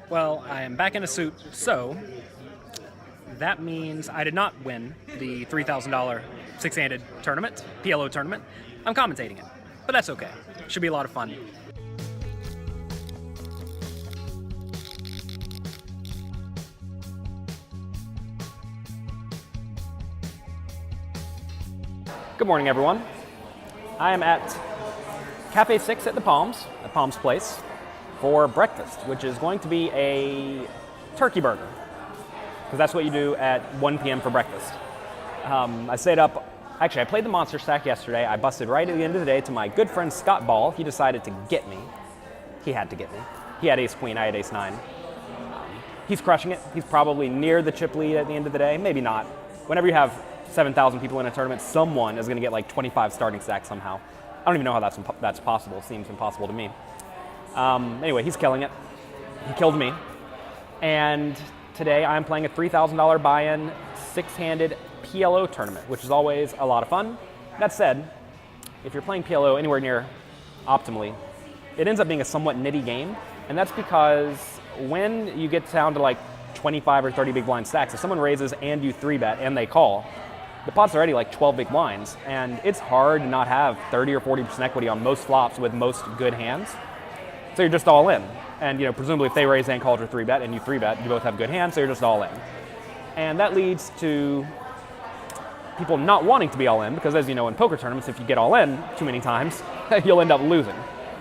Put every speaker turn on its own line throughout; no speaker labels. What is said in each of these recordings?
Well, I am back in a suit, so that means I did not win the $3,000 six-handed tournament, PLO tournament. I'm commentating it, but that's okay. Should be a lot of fun. Good morning, everyone. I am at Cafe 6 at Palms Place, for breakfast, which is going to be a turkey burger, because that's what you do at 1 p.m. for breakfast. I stayed up. Actually, I played the monster stack yesterday. I busted right at the end of the day to my good friend Scott Ball. He decided to get me. He had to get me. He had ace queen, I had ace nine. He's crushing it. He's probably near the chip lead at the end of the day. Maybe not. Whenever you have 7,000 people in a tournament, someone is going to get like 25 starting stacks somehow. I don't even know how that's possible. It seems impossible to me. Anyway, he's killing it. He killed me. And today I'm playing a $3,000 buy-in six-handed PLO tournament, which is always a lot of fun. That said, if you're playing PLO anywhere near optimally, it ends up being a somewhat nitty game. And that's because when you get down to like 25 or 30 big blind stacks, if someone raises and you 3-bet and they call, the pot's already like 12 big blinds. And it's hard to not have 30 or 40% equity on most flops with most good hands. So you're just all in. And presumably if they raise and call for 3-bet and you 3-bet, you both have good hands, so you're just all in. And that leads to people not wanting to be all in, because as you know in poker tournaments, if you get all in too many times, you'll end up losing.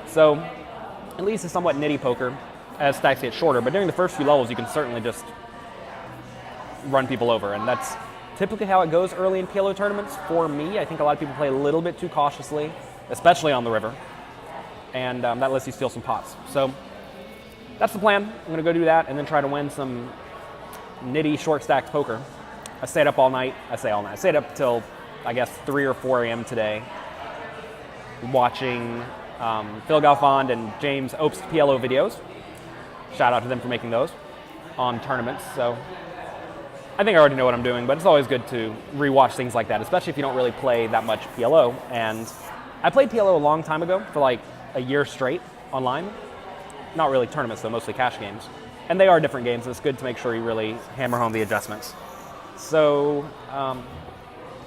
So it leads to somewhat nitty poker as stacks get shorter, but during the first few levels you can certainly just run people over, and that's typically how it goes early in PLO tournaments. For me, I think a lot of people play a little bit too cautiously, especially on the river. And that lets you steal some pots. So that's the plan. I'm going to go do that and then try to win some nitty short stacked poker. I stayed up all night. I stayed up till, I guess, 3 or 4 a.m. today watching Phil Galfond and James Ope's PLO videos. Shout out to them for making those on tournaments. So I think I already know what I'm doing, but it's always good to rewatch things like that, especially if you don't really play that much PLO. And I played PLO a long time ago for like a year straight online. Not really tournaments though, mostly cash games. And they are different games, and it's good to make sure you really hammer home the adjustments. So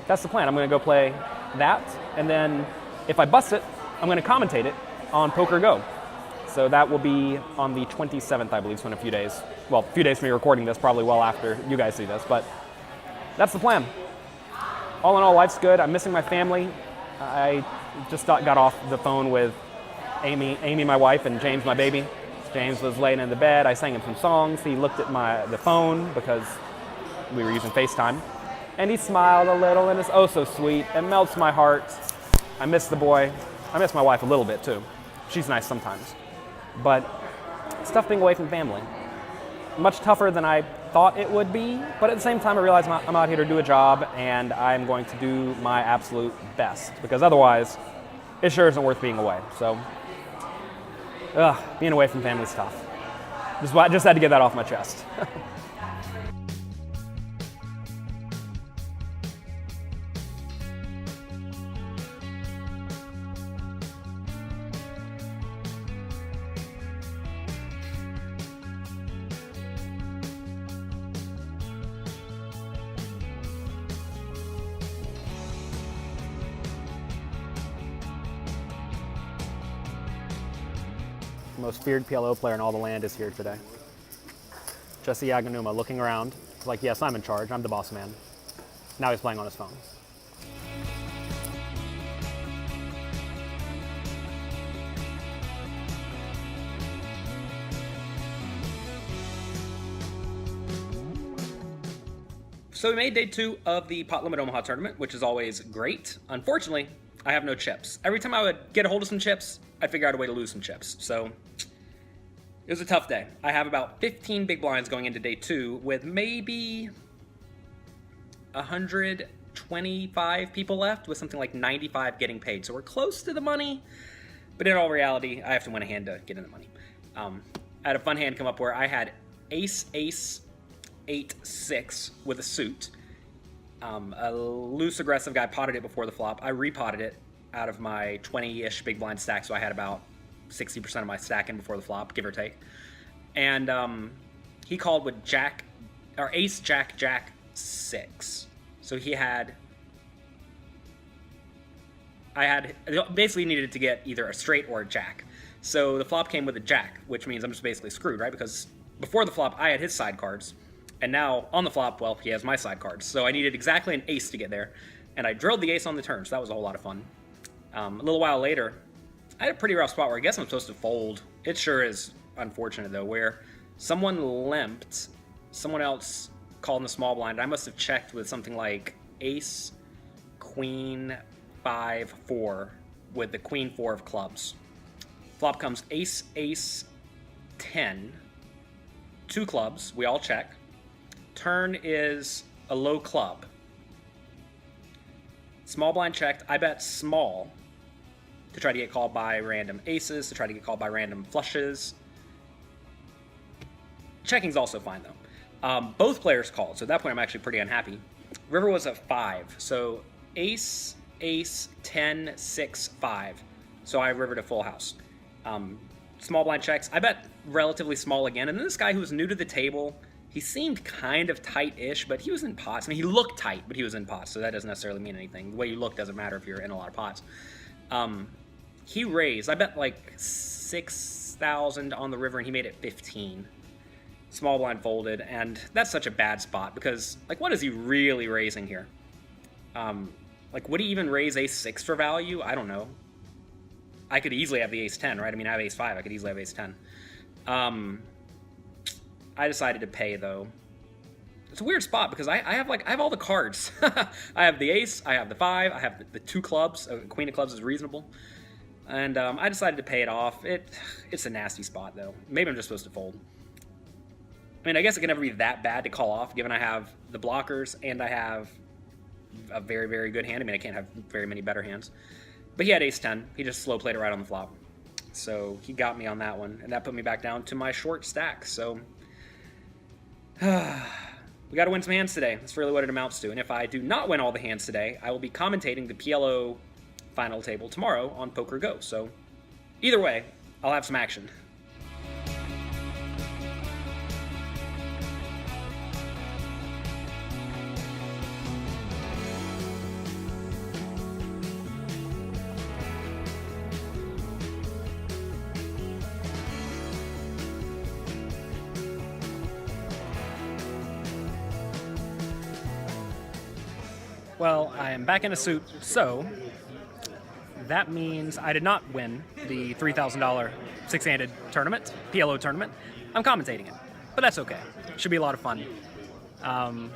that's the plan. I'm going to go play that, and then if I bust it, I'm going to commentate it on Poker Go. So that will be on the 27th, I believe, so in a few days. Well, a few days from me recording this, probably well after you guys see this, but that's the plan. All in all, life's good. I'm missing my family. I just got off the phone with Amy, my wife, and James, my baby. James was laying in the bed. I sang him some songs. He looked at the phone because we were using FaceTime, and he smiled a little, and it's oh so sweet. It melts my heart. I miss the boy. I miss my wife a little bit too. She's nice sometimes, but it's tough being away from family. Much tougher than I thought it would be, but at the same time I realize I'm out here to do a job, and I'm going to do my absolute best, because otherwise it sure isn't worth being away. So being away from family is tough. Just had to get that off my chest. The most feared PLO player in all the land is here today. Jesse Aganuma looking around. He's like, yes, I'm in charge. I'm the boss man. Now he's playing on his phone. So we made day 2 of the Pot Limit Omaha tournament, which is always great. Unfortunately, I have no chips. Every time I would get a hold of some chips, I'd figure out a way to lose some chips. So it was a tough day. I have about 15 big blinds going into day 2 with maybe 125 people left, with something like 95 getting paid. So we're close to the money, but in all reality, I have to win a hand to get in the money. I had a fun hand come up where I had ace, 8-6 with a suit. A loose aggressive guy potted it before the flop. I repotted it out of my 20-ish big blind stack, so I had about 60% of my stack in before the flop, give or take. and he called with Jack, or Ace, Jack, Jack, 6. So I basically needed to get either a straight or a jack. So the flop came with a jack, which means I'm just basically screwed, right? Because before the flop, I had his side cards, and now on the flop, well, he has my side cards. So I needed exactly an ace to get there, and I drilled the ace on the turn, so that was a whole lot of fun. A little while later, I had a pretty rough spot where I guess I'm supposed to fold. It sure is unfortunate, though, where someone limped, someone else called in the small blind. I must have checked with something like ace, queen, 5, 4, with the queen 4 of clubs. Flop comes ace, ace, 10, 2 clubs. We all check. Turn is a low club. Small blind checked. I bet small to try to get called by random aces, to try to get called by random flushes. Checking's also fine, though. Both players called, so at that point I'm actually pretty unhappy. River was a 5, so ace, ace, 10, 6, 5. So I rivered a full house. Small blind checks. I bet relatively small again. And then this guy who was new to the table, he seemed kind of tight-ish, but he was in pots. I mean, he looked tight, but he was in pots, so that doesn't necessarily mean anything. The way you look doesn't matter if you're in a lot of pots. He raised. I bet like 6,000 on the river, and he made it 15. Small blind folded, and that's such a bad spot because, like, what is he really raising here? Like, would he even raise ace-6 for value? I don't know. I could easily have the ace-10, right? I mean, I have ace-5. I could easily have ace-10. I decided to pay, though. It's a weird spot because I have all the cards. I have the ace, I have the 5, I have the 2 clubs. Queen of clubs is reasonable. And I decided to pay it off. It's a nasty spot, though. Maybe I'm just supposed to fold. I mean, I guess it can never be that bad to call off, given I have the blockers and I have a very, very good hand. I mean, I can't have very many better hands. But he had ace-10. He just slow played it right on the flop. So he got me on that one, and that put me back down to my short stack. So we got to win some hands today. That's really what it amounts to. And if I do not win all the hands today, I will be commentating the PLO final table tomorrow on Poker Go. So either way, I'll have some action. Well, I am back in a suit, so that means I did not win the $3,000 six-handed tournament, PLO tournament. I'm commentating it, but that's okay. Should be a lot of fun. I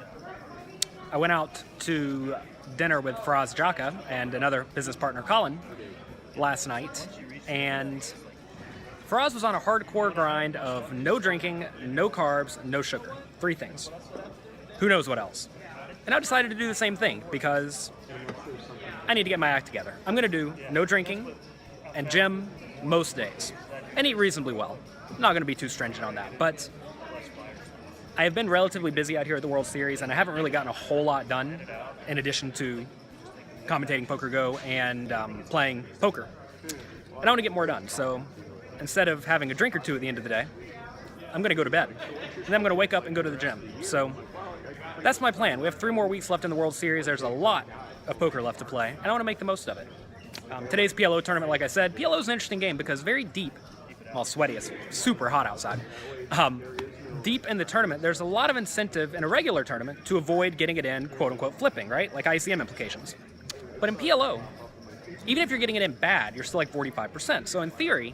went out to dinner with Faraz Jaka and another business partner, Colin, last night, and Faraz was on a hardcore grind of no drinking, no carbs, no sugar. 3 things. Who knows what else? And I decided to do the same thing because I need to get my act together. I'm going to do no drinking and gym most days and eat reasonably well. I'm not going to be too stringent on that, but I have been relatively busy out here at the World Series, and I haven't really gotten a whole lot done in addition to commentating Poker Go and playing poker. And I want to get more done, so instead of having a drink or 2 at the end of the day, I'm going to go to bed. And then I'm going to wake up and go to the gym. So that's my plan. We have 3 more weeks left in the World Series. There's a lot of poker left to play, and I want to make the most of it. Today's PLO tournament, like I said, PLO is an interesting game because very deep, well, sweaty, it's super hot outside. Deep in the tournament, there's a lot of incentive in a regular tournament to avoid getting it in, quote-unquote, flipping, right? Like ICM implications. But in PLO, even if you're getting it in bad, you're still like 45%. So in theory,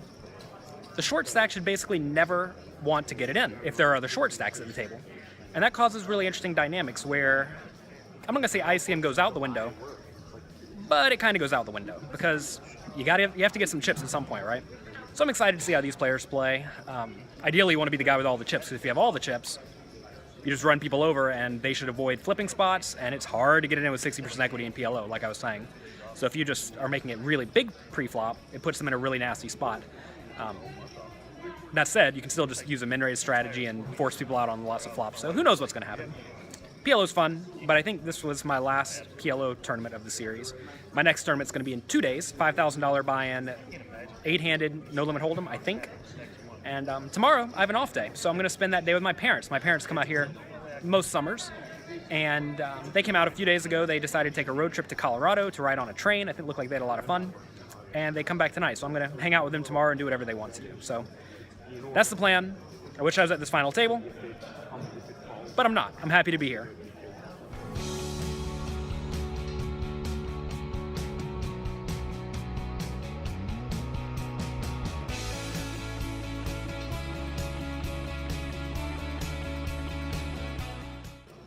the short stack should basically never want to get it in if there are other short stacks at the table. And that causes really interesting dynamics where, I'm not going to say ICM goes out the window, but it kind of goes out the window because you have to get some chips at some point, right? So I'm excited to see how these players play. Ideally, you want to be the guy with all the chips, because if you have all the chips, you just run people over, and they should avoid flipping spots, and it's hard to get it in with 60% equity in PLO, like I was saying. So if you just are making it really big pre-flop, it puts them in a really nasty spot. That said, you can still just use a min-raise strategy and force people out on lots of flops, so who knows what's going to happen. PLO's fun, but I think this was my last PLO tournament of the series. My next tournament's going to be in 2 days, $5,000 buy-in, 8-handed, no limit hold'em, I think. And tomorrow I have an off day, so I'm going to spend that day with my parents. My parents come out here most summers, and they came out a few days ago. They decided to take a road trip to Colorado to ride on a train. I think it looked like they had a lot of fun, and they come back tonight, so I'm going to hang out with them tomorrow and do whatever they want to do. So that's the plan. I wish I was at this final table, but I'm not. I'm happy to be here.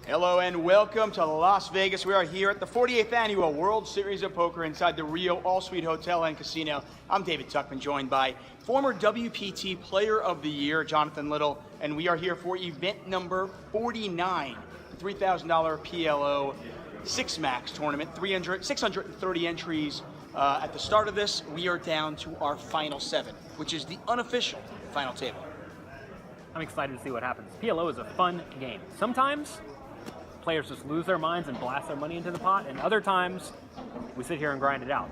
Hello and welcome to Las Vegas. We are here at the 48th Annual World Series of Poker inside the Rio All-Suite Hotel and Casino. I'm David Tuckman, joined by former WPT Player of the Year, Jonathan Little, and we are here for event number 49, the $3,000 PLO 6-Max tournament, 630 entries. At the start of this, we are down to our final 7, which is the unofficial final table.
I'm excited to see what happens. PLO is a fun game. Sometimes players just lose their minds and blast their money into the pot, and other times we sit here and grind it out.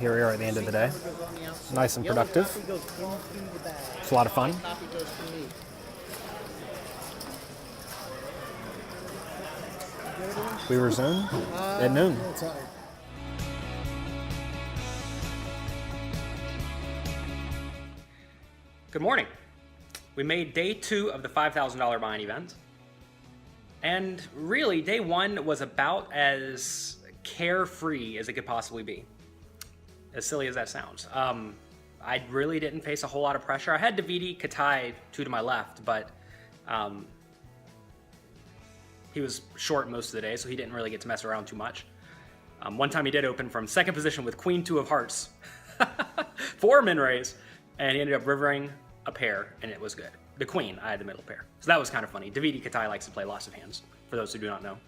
Here we are at the end of the day. Nice and productive. It's a lot of fun. We resume at noon. Good morning. We made day 2 of the $5,000 buy-in event. And really, day 1 was about as carefree as it could possibly be. As silly as that sounds. I really didn't face a whole lot of pressure. I had Davide Katai 2 to my left, but he was short most of the day, so he didn't really get to mess around too much. One time he did open from second position with Queen 2 of Hearts, 4 min raise, and he ended up rivering a pair, and it was good. The Queen, I had the middle pair. So that was kind of funny. Davide Katai likes to play lots of hands, for those who do not know.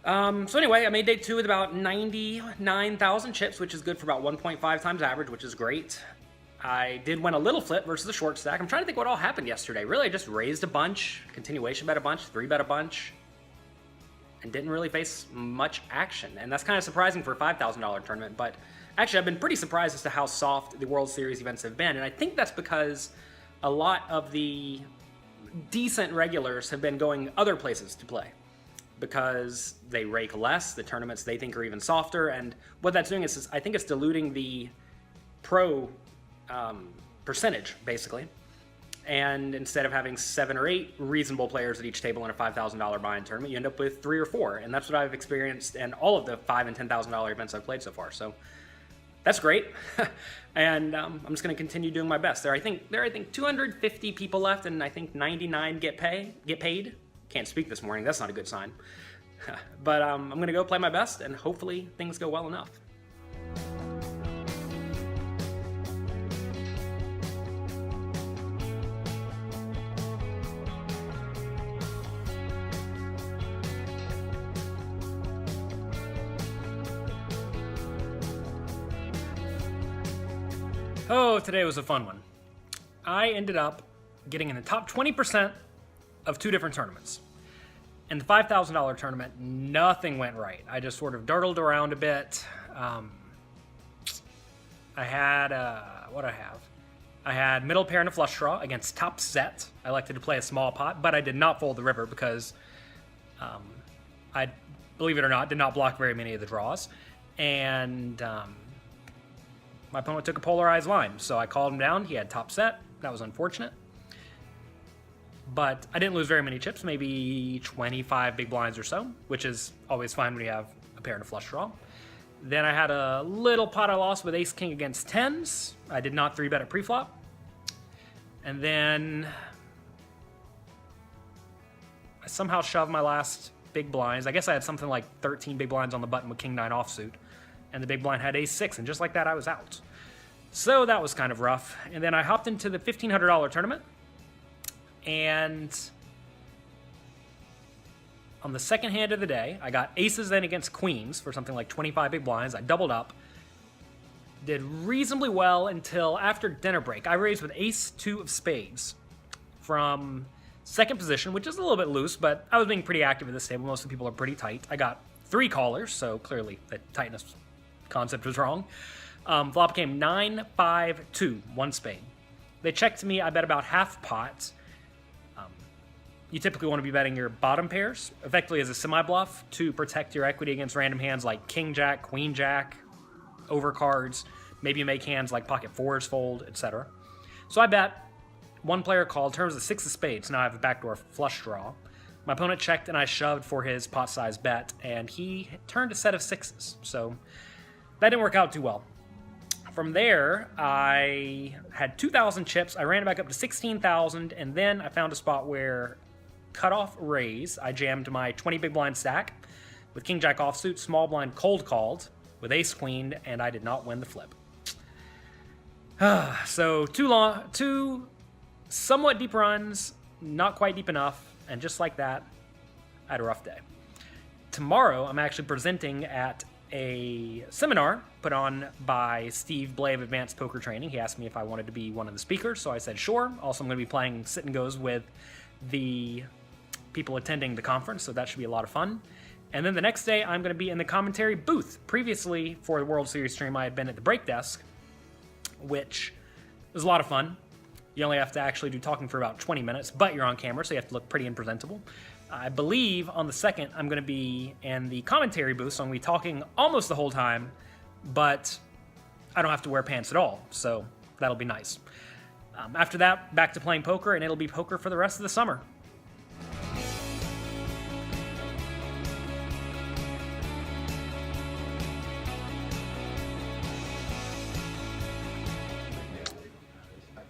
So anyway, I made day 2 with about 99,000 chips, which is good for about 1.5 times average, which is great. I did win a little flip versus a short stack. I'm trying to think what all happened yesterday. Really, I just raised a bunch, continuation bet a bunch, 3-bet a bunch, and didn't really face much action. And that's kind of surprising for a $5,000 tournament, but actually I've been pretty surprised as to how soft the World Series events have been. And I think that's because a lot of the decent regulars have been going other places to play, because they rake less, the tournaments they think are even softer, and what that's doing is I think it's diluting the pro percentage, basically. And instead of having 7 or 8 reasonable players at each table in a $5,000 buy-in tournament, you end up with 3 or 4, and that's what I've experienced in all of the $5,000 and $10,000 events I've played so far. So that's great, and I'm just going to continue doing my best. There are I think 250 people left, and I think 99 get paid. Can't speak this morning, that's not a good sign. But I'm gonna go play my best, and hopefully things go well enough. Oh, today was a fun one. I ended up getting in the top 20% of 2 different tournaments. In the $5,000 tournament, nothing went right. I just sort of dartled around a bit. I had, what I have? I had middle pair and a flush draw against top set. I elected to play a small pot, but I did not fold the river because I, believe it or not, did not block very many of the draws. And my opponent took a polarized line, so I called him down. He had top set. That was unfortunate.
but I didn't lose very many chips, maybe 25 big blinds or so, which is always fine when you have a pair and a flush draw. Then I had a little pot I lost with ace-king against tens. I did not 3-bet at preflop. And then I somehow shoved my last big blinds. I guess I had something like 13 big blinds on the button with king-9 offsuit. And the big blind had ace-6, and just like that, I was out. So that was kind of rough. And then I hopped into the $1,500 tournament. And on the second hand of the day, I got aces then against queens for something like 25 big blinds. I doubled up. Did reasonably well until after dinner break. I raised with ace-2 of spades from second position, which is a little bit loose, but I was being pretty active at this table. Most of the people are pretty tight. I got 3 callers, so clearly the tightness concept was wrong. Flop came 9-5-2, 1 spade. They checked me. I bet about half pot. You typically want to be betting your bottom pairs, effectively as a semi-bluff, to protect your equity against random hands like king-jack, queen-jack, overcards. Maybe you make hands like pocket fours fold, etc. So I bet. One player called, turns the 6 of spades. Now I have a backdoor flush draw. My opponent checked and I shoved for his pot size bet, and he turned a set of 6s. So that didn't work out too well. From there, I had 2,000 chips. I ran it back up to 16,000, and then I found a spot where cutoff raise. I jammed my 20 big blind stack with king jack offsuit, small blind cold called with ace queen, and I did not win the flip. So two somewhat deep runs, not quite deep enough, and just like that, I had a rough day. Tomorrow, I'm actually presenting at a seminar put on by Steve Blay of Advanced Poker Training. He asked me if I wanted to be one of the speakers, so I said sure. Also, I'm going to be playing sit and goes with the people attending the conference, so that should be a lot of fun. And then the next day, I'm going to be in the commentary booth. Previously, for the World Series stream, I had been at the break desk, which was a lot of fun. You only have to actually do talking for about 20 minutes, but you're on camera, so you have to look pretty and presentable. I believe on the second, I'm going to be in the commentary booth, so I'm going to be talking almost the whole time, but I don't have to wear pants at all, so that'll be nice. After that, back to playing poker, and it'll be poker for the rest of the summer.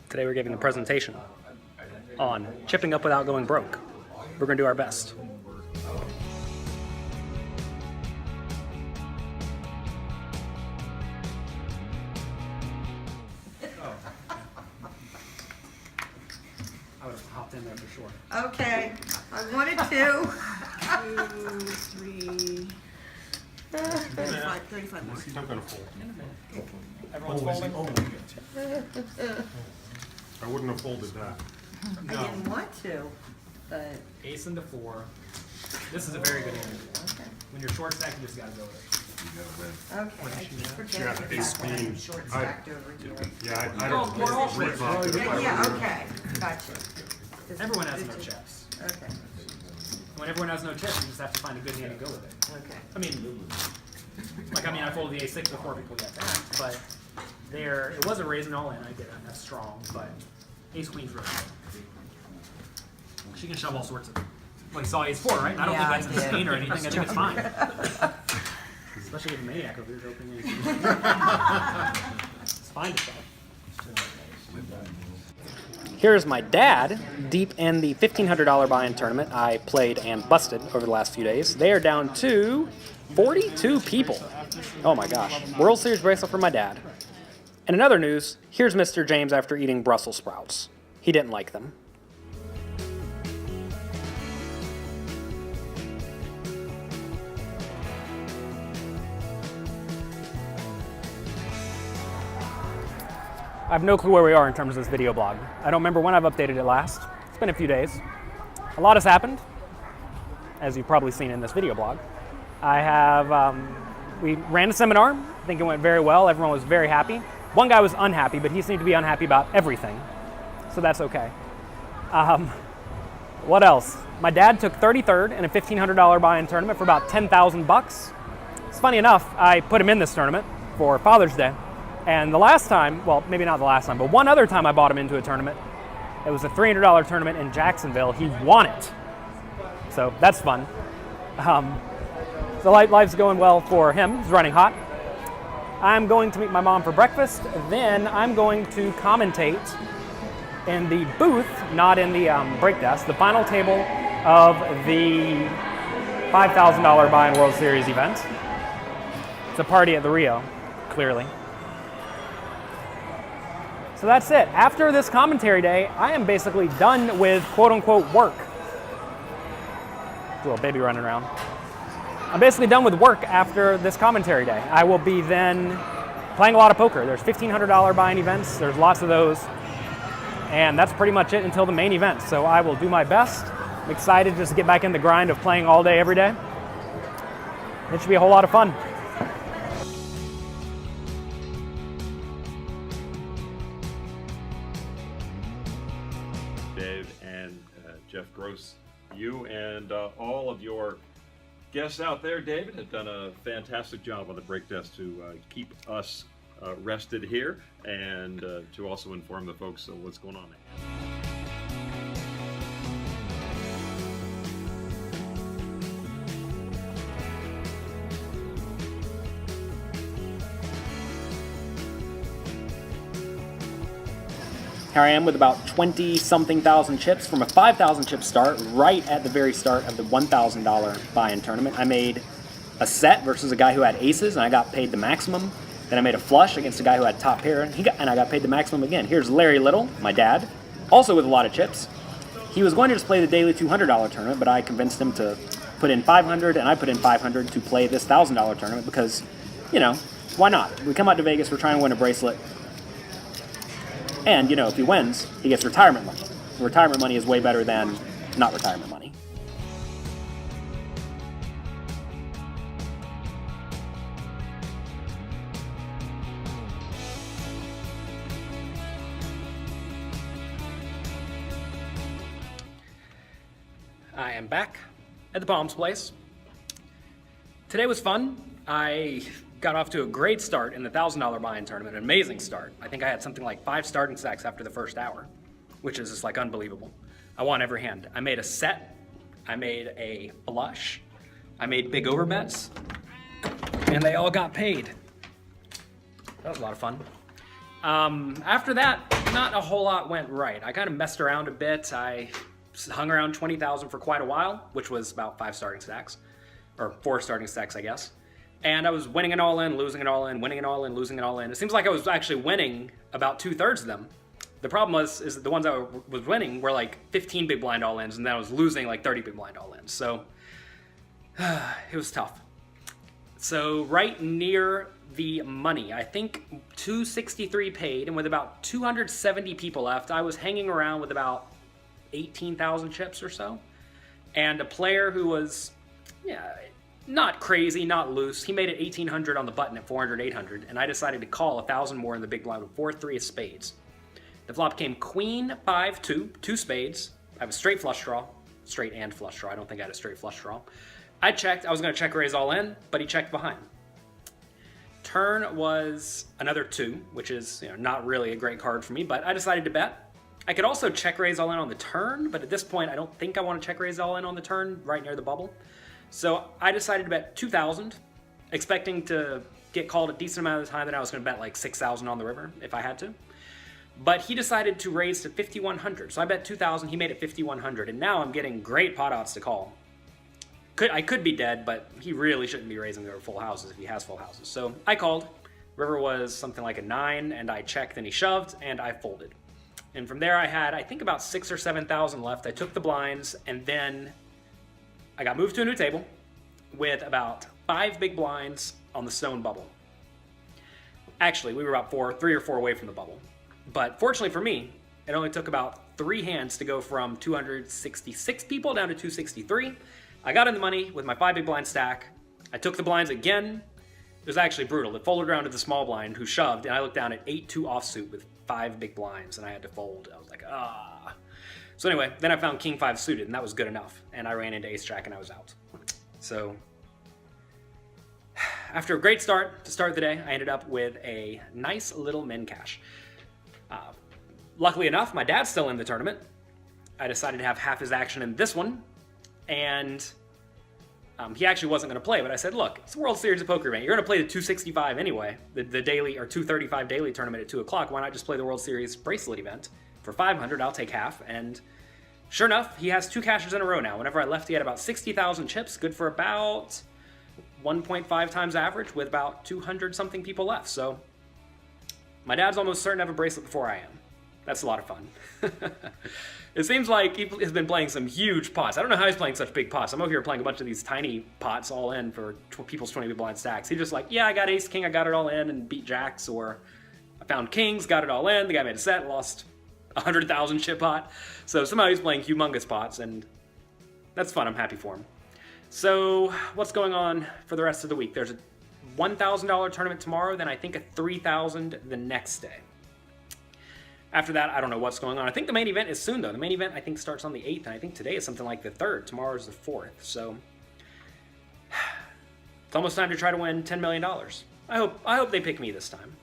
Today we're giving a presentation on chipping up without going broke. We're going to do our best. I would have hopped in there for sure.
Okay, I wanted to. 2, 3, 35 more.
He's not going to fold.
Everyone's folding?
I wouldn't have folded that.
I didn't want to, but
Ace into 4. This is a very good hand.
okay.
When you're short stacked, you just got to go with it.
Okay, I keep forgetting
Yeah,
about
ace
that.
queen.
Short stacked over here.
Yeah, I don't
We're all
rip
short.
off it if I
Yeah,
were you.
okay, gotcha.
Everyone has no chips.
Okay,
When everyone has no chips, you just have to find a good hand and go with it.
okay.
I folded the A6 before people got that, but it was a raise and all in. I did it. That's strong, but ace queen's really good. She can shove all sorts of. Well, you saw ace 4, right? I don't
Yeah,
think that's
I
in the
did.
screen or anything. I think it's fine. Especially with a maniac over here opening ace. It's fine to shove. Here's my dad, deep in the $1,500 buy-in tournament I played and busted over the last few days. They are down to 42 people. Oh my gosh. World Series bracelet for my dad. And in other news, here's Mr. James after eating Brussels sprouts. He didn't like them. I have no clue where we are in terms of this video blog. I don't remember when I've updated it last. It's been a few days. A lot has happened, as you've probably seen in this video blog. We ran a seminar. I think it went very well. Everyone was very happy. One guy was unhappy, but he seemed to be unhappy about everything. So that's okay. What else? My dad took 33rd in a $1,500 buy-in tournament for about 10,000 bucks. It's funny enough, I put him in this tournament for Father's Day. And the last time, well, maybe not the last time, but one other time I bought him into a tournament,
It was a $300 tournament in Jacksonville. He won it. So that's fun. So life's going well for him. He's running hot. I'm going to meet my mom for breakfast. Then I'm going to commentate in the booth, not in the break desk, the final table of the $5,000 Buy-in World Series event. It's a party at the Rio, clearly. So that's it. After this commentary day, I am basically done with quote-unquote work. Little baby running around. I'm basically done with work after this commentary day. I will be then playing a lot of poker. There's $1,500 buy-in events. There's lots of those. And that's pretty much it until the main event. So I will do my best. I'm excited just to get back in the grind of playing all day, every day. It should be a whole lot of fun.
Dave and Jeff Gross, you and all of your guests out there, David, have done a fantastic job on the break desk to keep us rested here and to also inform the folks of what's going on there.
Here I am with about 20-something thousand chips from a 5,000 chip start right at the very start of the $1,000 buy-in tournament. I made a set versus a guy who had aces, and I got paid the maximum. Then I made a flush against a guy who had top pair, and I got paid the maximum again. Here's Larry Little, my dad, also with a lot of chips. He was going to just play the daily $200 tournament, but I convinced him to put in $500, and I put in $500 to play this $1,000 tournament because, you know, why not? We come out to Vegas, we're trying to win a bracelet. And, you know, if he wins, he gets retirement money. Retirement money is way better than not retirement money. I am back at the Palms place. Today was fun. I got off to a great start in the $1,000 buy-in tournament, an amazing start. I think I had something like 5 starting stacks after the first hour, which is just like unbelievable. I won every hand. I made a set, I made a flush, I made big over bets, and they all got paid. That was a lot of fun. After that, not a whole lot went right. I kind of messed around a bit. I hung around 20,000 for quite a while, which was about 5 starting stacks, or 4 starting stacks, I guess. And I was winning it all in, losing it all in, winning it all in, losing it all in. It seems like I was actually winning about 2/3 of them. The problem is that the ones I was winning were like 15 big blind all-ins, and then I was losing like 30 big blind all-ins. So it was tough. So right near the money, I think 263 paid, and with about 270 people left, I was hanging around with about 18,000 chips or so. And a player who was, not crazy, not loose. He made it 1,800 on the button at 400, 800, and I decided to call 1,000 more in the big blind with 4-3 of spades. The flop came queen, 5-2, 2 spades. I have a straight flush draw, straight and flush draw. I don't think I had a straight flush draw. I checked. I was going to check raise all in, but he checked behind. Turn was another 2, which is not really a great card for me, but I decided to bet. I could also check raise all in on the turn, but at this point, I don't think I want to check raise all in on the turn right near the bubble. So I decided to bet 2,000, expecting to get called a decent amount of the time. Then I was going to bet like 6,000 on the river if I had to. But he decided to raise to 5,100. So I bet 2,000, he made it 5,100, and now I'm getting great pot odds to call. I could be dead, but he really shouldn't be raising over full houses if he has full houses. So I called. River was something like a 9, and I checked, and he shoved, and I folded. And from there I had, I think, about 6,000 or 7,000 left. I took the blinds, and then I got moved to a new table with about 5 big blinds on the stone bubble. Actually, we were about 3 or 4 away from the bubble. But fortunately for me, it only took about 3 hands to go from 266 people down to 263. I got in the money with my 5 big blind stack. I took the blinds again. It was actually brutal. It folded around to the small blind who shoved, and I looked down at 8-2 offsuit with 5 big blinds, and I had to fold. I was like, ah. So anyway, then I found king 5 suited, and that was good enough. And I ran into ace jack, and I was out. So after a great start to start the day, I ended up with a nice little min cash.
luckily enough, my dad's still in the tournament. I decided to have half his action in this one, and he actually wasn't going to play, but I said, look, it's a World Series of Poker event. You're going to play the 265 anyway, the daily, or 235 daily tournament at 2 o'clock. Why not just play the World Series bracelet event? For 500, I'll take half, and sure enough, he has 2 cashers in a row now. Whenever I left, he had about 60,000 chips, good for about 1.5 times average, with about 200-something people left. So my dad's almost certain to have a bracelet before I am. That's a lot of fun. It seems like he has been playing some huge pots. I don't know how he's playing such big pots. I'm over here playing a bunch of these tiny pots all in for people's 20 big blind stacks. He's just like, yeah, I got ace, king, I got it all in and beat jacks, or I found kings, got it all in, the guy made a set, lost 100,000 chip pot. So somehow he's playing humongous pots, and that's fun. I'm happy for him. So what's going on for the rest of the week? There's a $1,000 tournament tomorrow, then I think a $3,000 the next day. After that, I don't know what's going on. I think the main event is soon, though. The main event, I think, starts on the 8th, and I think today is something like the 3rd. Tomorrow is the 4th. So it's almost time to try to win $10 million. I hope they pick me this time.